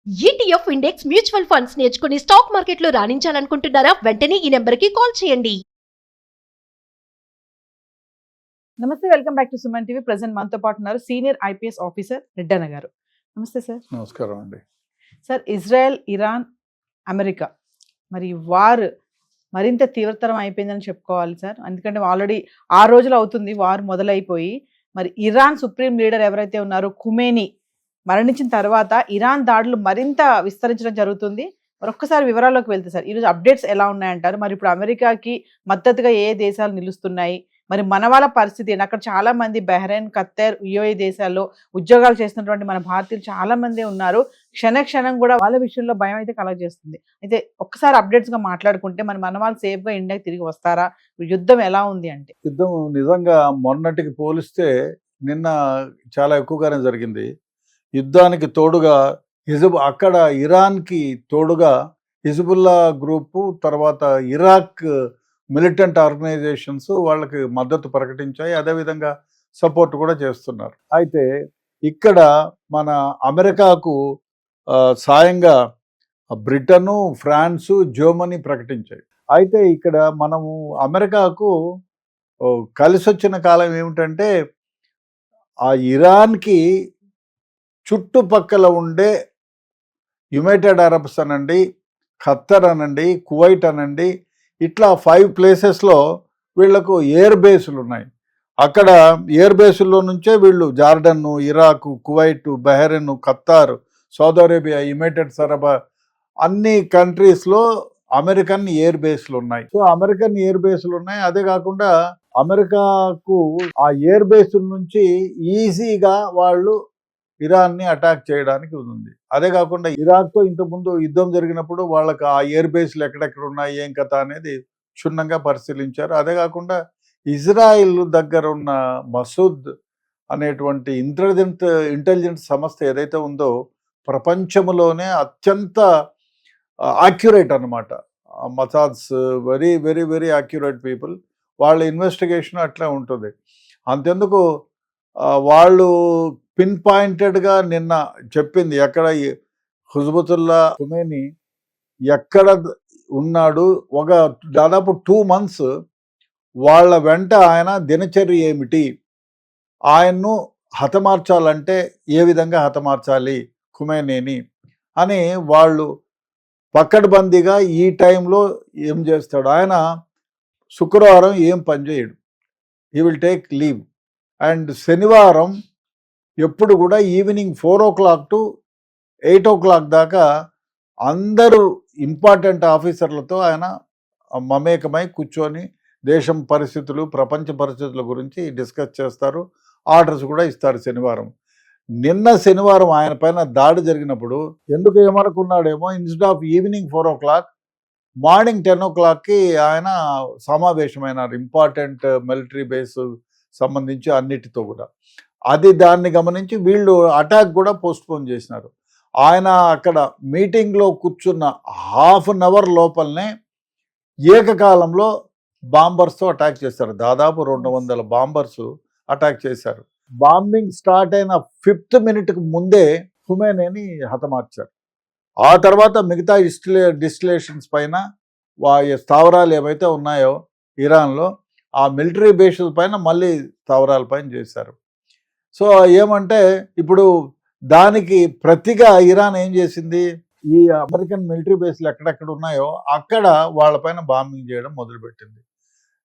ETF index mutual funds నేర్చుకుని stock మార్కెట్లో రాణించాలనుకుంటున్నారా? వెంటనే ఈ నెంబర్కి కాల్ చేయండి. నమస్తే, welcome back to Suman TV. Present మనతో పాటు ఉన్నారు సీనియర్ ఐపీఎస్ ఆఫీసర్ రెడ్డన్న గారు. నమస్తే సార్. నమస్కారం అండి. సార్, ఇజ్రాయెల్, ఇరాన్, అమెరికా మరి వార్ మరింత తీవ్రతరం అయిపోయిందని చెప్పుకోవాలి సార్. ఎందుకంటే ఆల్రెడీ 6 రోజులు అవుతుంది వార్ మొదలైపోయి. మరి ఇరాన్ సుప్రీం లీడర్ ఎవరైతే ఉన్నారో ఖుమేని మరణించిన తర్వాత ఇరాన్ దాడులు మరింత విస్తరించడం జరుగుతుంది. మరొక్కసారి వివరాల్లోకి వెళ్తే సార్, ఈరోజు అప్డేట్స్ ఎలా ఉన్నాయంటారు? మరి ఇప్పుడు అమెరికాకి మద్దతుగా ఏ దేశాలు నిలుస్తున్నాయి? మరి మన వాళ్ళ పరిస్థితి ఏంటి? అక్కడ చాలా మంది బహ్రెయిన్, ఖత్తర్, యుఏఈ దేశాల్లో ఉద్యోగాలు చేస్తున్నటువంటి మన భారతీయులు చాలా మంది ఉన్నారు. క్షణం కూడా వాళ్ళ విషయంలో భయం అయితే కలగజేస్తుంది. అయితే ఒక్కసారి అప్డేట్స్ గా మాట్లాడుకుంటే మన వాళ్ళు సేఫ్ గా ఇండియాకి తిరిగి వస్తారా? యుద్ధం ఎలా ఉంది అంటే? యుద్ధం నిజంగా మొన్నటికి పోలిస్తే నిన్న చాలా ఎక్కువగానే జరిగింది. యుద్ధానికి తోడుగా అక్కడ ఇరాన్కి తోడుగా హిజ్బుల్లా గ్రూపు, తర్వాత ఇరాక్ మిలిటెంట్ ఆర్గనైజేషన్స్ వాళ్ళకి మద్దతు ప్రకటించాయి. అదేవిధంగా సపోర్ట్ కూడా చేస్తున్నారు. అయితే ఇక్కడ మన అమెరికాకు సాయంగా బ్రిటను, ఫ్రాన్సు, జర్మనీ ప్రకటించాయి. అయితే ఇక్కడ మనము అమెరికాకు కలిసి వచ్చిన కాలం ఏమిటంటే ఆ ఇరాన్కి చుట్టుపక్కల ఉండే యునైటెడ్ అరబ్స్ అనండి, ఖత్తర్ అనండి, కువైట్ అనండి, ఇట్లా 5 ప్లేసెస్లో వీళ్లకు ఎయిర్ బేసులు ఉన్నాయి. అక్కడ ఎయిర్ బేసుల్లో నుంచే వీళ్ళు Jordan, Iraq, Kuwait, Bahrain, ఖత్తార్, Saudi Arabia, United Arab అన్ని కంట్రీస్లో అమెరికన్ ఎయిర్ బేస్లు ఉన్నాయి. సో అమెరికన్ ఎయిర్ బేస్లు ఉన్నాయి. అదే కాకుండా అమెరికాకు ఆ ఎయిర్ బేసుల నుంచి ఈజీగా వాళ్ళు ఇరాన్ని అటాక్ చేయడానికి ఉంది. అదే కాకుండా ఇరాక్తో ఇంతకుముందు యుద్ధం జరిగినప్పుడు వాళ్ళకి ఆ ఎయిర్ బేస్లు ఎక్కడెక్కడ ఉన్నాయి, ఏం కథ అనేది క్షుణ్ణంగా పరిశీలించారు. అదే కాకుండా ఇజ్రాయిల్ దగ్గర ఉన్న మసూద్ అనేటువంటి ఇంటెలిజెన్స్ సంస్థ ఏదైతే ఉందో ప్రపంచంలోనే అత్యంత యాక్యురేట్ అన్నమాట. Mossad's very very very accurate people. వాళ్ళ ఇన్వెస్టిగేషన్ అట్లా ఉంటుంది. అంతెందుకు వాళ్ళు పిన్ పాయింటెడ్గా నిన్న చెప్పింది ఎక్కడ హుజ్బతుల్లా ఖుమేని ఎక్కడ ఉన్నాడు, ఒక దాదాపు 2 months వాళ్ళ వెంట ఆయన దినచర్య ఏమిటి, ఆయన్ను హతమార్చాలంటే ఏ విధంగా హతమార్చాలి ఖుమేనీని అని వాళ్ళు పకడ్బందీగా ఈ టైంలో ఏం చేస్తాడు. ఆయన శుక్రవారం ఏం పని చేయడు, he will take leave. And శనివారం ఎప్పుడు కూడా ఈవినింగ్ 4 o'clock to 8 o'clock దాకా అందరూ ఇంపార్టెంట్ ఆఫీసర్లతో ఆయన మమేకమై కూర్చొని దేశం పరిస్థితులు, ప్రపంచ పరిస్థితుల గురించి డిస్కస్ చేస్తారు. ఆర్డర్స్ కూడా ఇస్తారు. నిన్న శనివారం ఆయన పైన దాడి జరిగినప్పుడు ఎందుకు ఏమనుకున్నాడేమో, instead of evening 4 o'clock morning 10 o'clockకి ఆయన సమావేశమైనారు ఇంపార్టెంట్ మిలిటరీ బేస్ సంబంధించి అన్నిటితో కూడా. దాన్ని గమనించి వీళ్ళు అటాక్ కూడా పోస్ట్పోన్ చేసినారు. ఆయన అక్కడ మీటింగ్లో కూర్చున్న 1/2 hour లోపలనే ఏకకాలంలో బాంబర్స్తో అటాక్ చేశారు. దాదాపు 200 బాంబర్స్ అటాక్ చేశారు. బాంబింగ్ స్టార్ట్ అయిన 5th minute ముందే ఖుమేనీని హతమార్చారు. ఆ తర్వాత మిగతా డిస్టిలేషన్స్ పైన స్థావరాలు ఏవైతే ఉన్నాయో ఇరాన్లో ఆ మిలిటరీ బేస్ల పైన మళ్ళీ స్థావరాల పైన చేశారు. సో ఏమంటే ఇప్పుడు దానికి ప్రతిగా ఇరాన్ ఏం చేసింది, ఈ అమెరికన్ మిలిటరీ బేస్లు ఎక్కడెక్కడ ఉన్నాయో అక్కడ వాళ్ళపైన బాంబింగ్ చేయడం మొదలుపెట్టింది.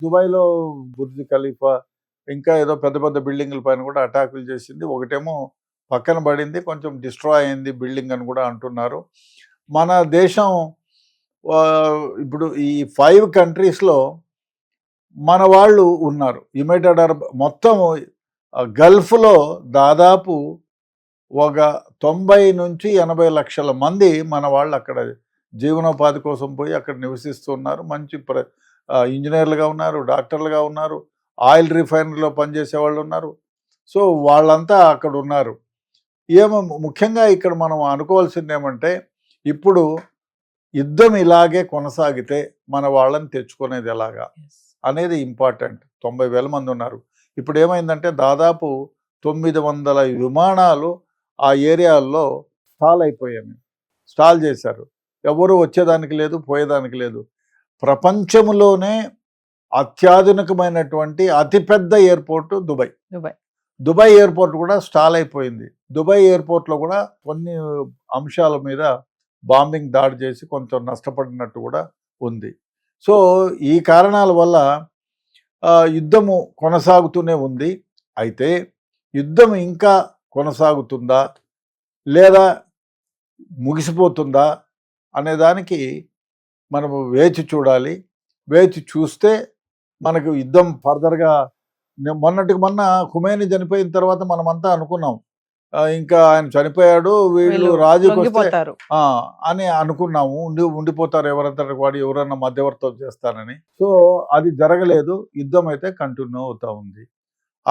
దుబాయ్లో బుర్జ్ ఖలీఫా, ఇంకా ఏదో పెద్ద పెద్ద బిల్డింగ్ల పైన కూడా అటాకులు చేసింది. ఒకటేమో పక్కన పడింది, కొంచెం డిస్ట్రాయ్ అయింది బిల్డింగ్ అని కూడా అంటున్నారు. మన దేశం ఇప్పుడు ఈ 5 countries మన వాళ్ళు ఉన్నారు. యునైటెడ్ అరబ్ మొత్తం గల్ఫ్లో దాదాపు ఒక 90 నుంచి 80 లక్షల మంది మన వాళ్ళు అక్కడ జీవనోపాధి కోసం పోయి అక్కడ నివసిస్తున్నారు. మంచి ఇంజనీర్లుగా ఉన్నారు, డాక్టర్లుగా ఉన్నారు, ఆయిల్ రిఫైనరీలో పనిచేసే వాళ్ళు ఉన్నారు. సో వాళ్ళంతా అక్కడ ఉన్నారు. ముఖ్యంగా ఇక్కడ మనం అనుకోవాల్సింది ఏమంటే, ఇప్పుడు యుద్ధం ఇలాగే కొనసాగితే మన వాళ్ళని తెచ్చుకునేది ఎలాగా అనేది ఇంపార్టెంట్. 90,000 మంది ఉన్నారు. ఇప్పుడు ఏమైందంటే దాదాపు 900 విమానాలు ఆ ఏరియాల్లో స్టాల్ అయిపోయాయి. స్టాల్ చేశారు. ఎవరు వచ్చేదానికి లేదు, పోయేదానికి లేదు. ప్రపంచంలోనే అత్యాధునికమైనటువంటి అతిపెద్ద ఎయిర్పోర్టు దుబాయ్. దుబాయ్ ఎయిర్పోర్ట్ కూడా స్టాల్ అయిపోయింది. దుబాయ్ ఎయిర్పోర్ట్లో కూడా కొన్ని అంశాల మీద బాంబింగ్ దాడి చేసి కొంచెం నష్టపడినట్టు కూడా ఉంది. సో ఈ కారణాల వల్ల యుద్ధము కొనసాగుతూనే ఉంది. అయితే యుద్ధం ఇంకా కొనసాగుతుందా లేదా ముగిసిపోతుందా అనే దానికి మనము వేచి చూడాలి. వేచి చూస్తే మనకు యుద్ధం ఫర్దర్గా, మొన్నటికి మొన్న ఖుమైనీ చనిపోయిన తర్వాత మనమంతా అనుకున్నాం ఇంకా ఆయన చనిపోయాడు, వీళ్ళు రాజుకి వస్తే అని అనుకున్నాము, ఉండిపోతారు ఎవరంతటి వాడు, ఎవరన్నా మధ్యవర్తం చేస్తారని. సో అది జరగలేదు. యుద్ధం అయితే కంటిన్యూ అవుతా ఉంది.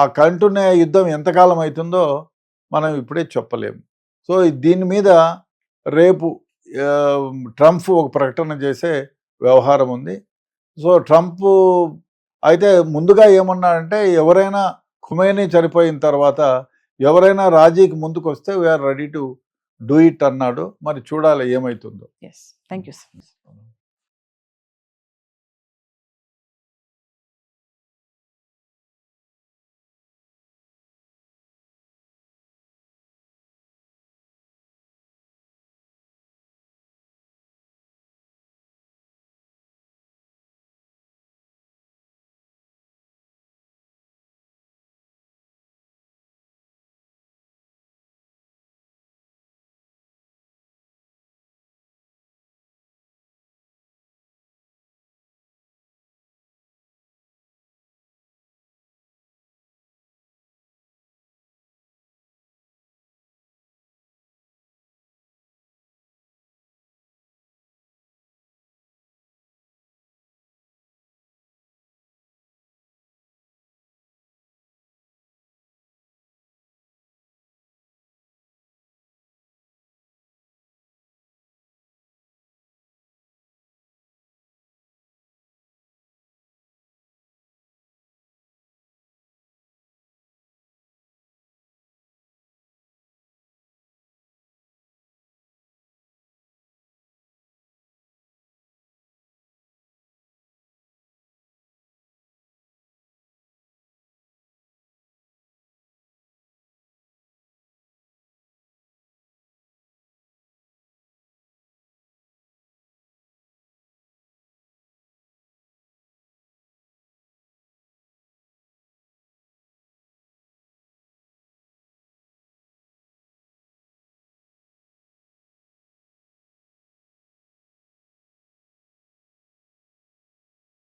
ఆ కంటిన్యూ యుద్ధం ఎంతకాలం అవుతుందో మనం ఇప్పుడే చెప్పలేము. సో దీని మీద రేపు ట్రంప్ ఒక ప్రకటన చేసే వ్యవహారం ఉంది. సో ట్రంప్ అయితే ముందుగా ఏమన్నాడంటే, ఎవరైనా ఖుమైనీ చనిపోయిన తర్వాత ఎవరైనా రాజీకి ముందుకు వస్తే we are ready to do it అన్నాడు. మరి చూడాలి ఏమవుతుందో. Thank you.